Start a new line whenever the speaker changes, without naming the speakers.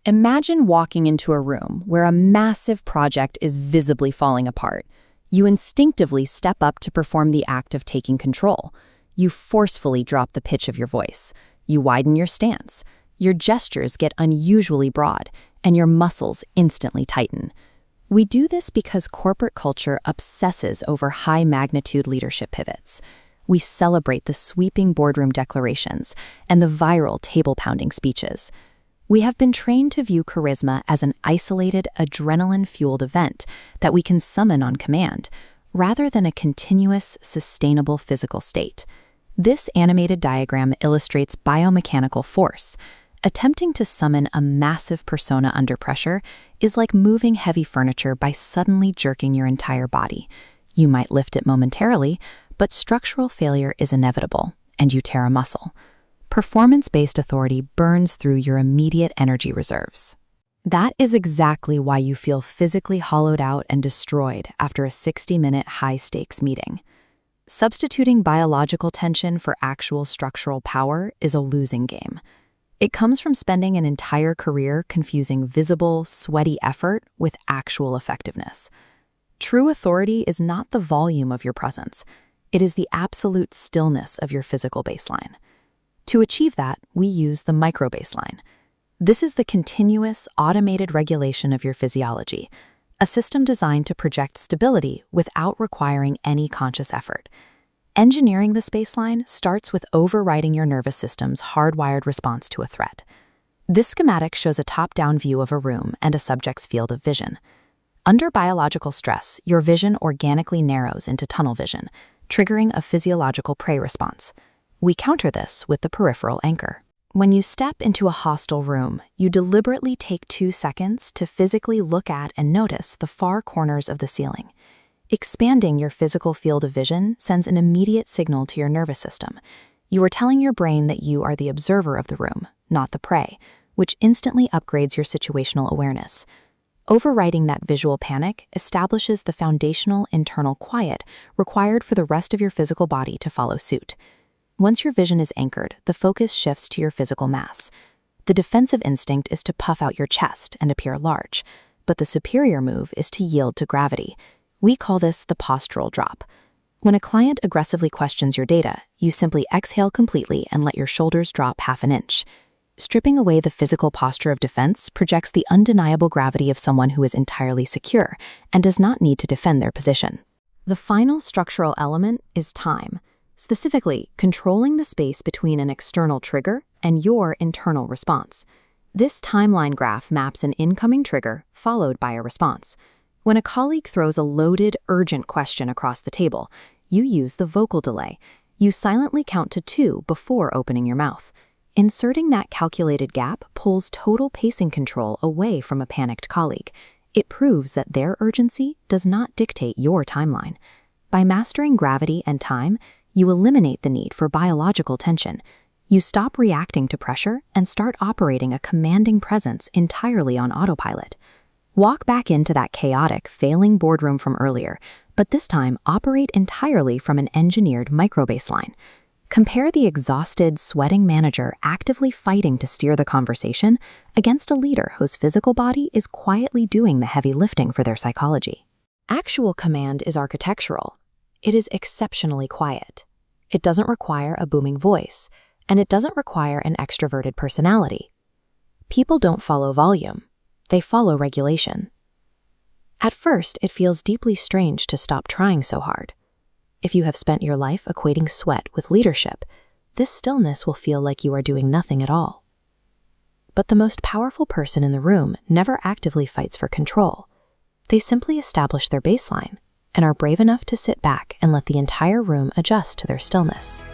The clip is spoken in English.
Imagine walking into a room where a massive project is visibly falling apart. You instinctively step up to perform the act of taking control. You forcefully drop the pitch of your voice. You widen your stance. Your gestures get unusually broad, and your muscles instantly tighten. We do this because corporate culture obsesses over high-magnitude leadership pivots. We celebrate the sweeping boardroom declarations and the viral table-pounding speeches. We have been trained to view charisma as an isolated, adrenaline-fueled event that we can summon on command, rather than a continuous, sustainable physical state. This animated diagram illustrates biomechanical force. Attempting to summon a massive persona under pressure is like moving heavy furniture by suddenly jerking your entire body. You might lift it momentarily, but structural failure is inevitable, and you tear a muscle. Performance-based authority burns through your immediate energy reserves. That is exactly why you feel physically hollowed out and destroyed after a 60-minute high-stakes meeting. Substituting biological tension for actual structural power is a losing game. It comes from spending an entire career confusing visible, sweaty effort with actual effectiveness. True authority is not the volume of your presence. It is the absolute stillness of your physical baseline. To achieve that, we use the microbaseline. This is the continuous, automated regulation of your physiology, a system designed to project stability without requiring any conscious effort. Engineering this baseline starts with overriding your nervous system's hardwired response to a threat. This schematic shows a top-down view of a room and a subject's field of vision. Under biological stress, your vision organically narrows into tunnel vision, triggering a physiological prey response. We counter this with the peripheral anchor. When you step into a hostile room, you deliberately take 2 seconds to physically look at and notice the far corners of the ceiling. Expanding your physical field of vision sends an immediate signal to your nervous system. You are telling your brain that you are the observer of the room, not the prey, which instantly upgrades your situational awareness. Overriding that visual panic establishes the foundational internal quiet required for the rest of your physical body to follow suit. Once your vision is anchored, the focus shifts to your physical mass. The defensive instinct is to puff out your chest and appear large, but the superior move is to yield to gravity. We call this the postural drop. When a client aggressively questions your data, you simply exhale completely and let your shoulders drop half an inch. Stripping away the physical posture of defense projects the undeniable gravity of someone who is entirely secure and does not need to defend their position. The final structural element is time. Specifically, controlling the space between an external trigger and your internal response. This timeline graph maps an incoming trigger followed by a response. When a colleague throws a loaded, urgent question across the table, you use the vocal delay. You silently count to 2 before opening your mouth. Inserting that calculated gap pulls total pacing control away from a panicked colleague. It proves that their urgency does not dictate your timeline. By mastering gravity and time, you eliminate the need for biological tension. You stop reacting to pressure and start operating a commanding presence entirely on autopilot. Walk back into that chaotic, failing boardroom from earlier, but this time operate entirely from an engineered microbaseline. Compare the exhausted, sweating manager actively fighting to steer the conversation against a leader whose physical body is quietly doing the heavy lifting for their psychology. Actual command is architectural. It is exceptionally quiet. It doesn't require a booming voice, and it doesn't require an extroverted personality. People don't follow volume. They follow regulation. At first, it feels deeply strange to stop trying so hard. If you have spent your life equating sweat with leadership, this stillness will feel like you are doing nothing at all. But the most powerful person in the room never actively fights for control. They simply establish their baseline and are brave enough to sit back and let the entire room adjust to their stillness.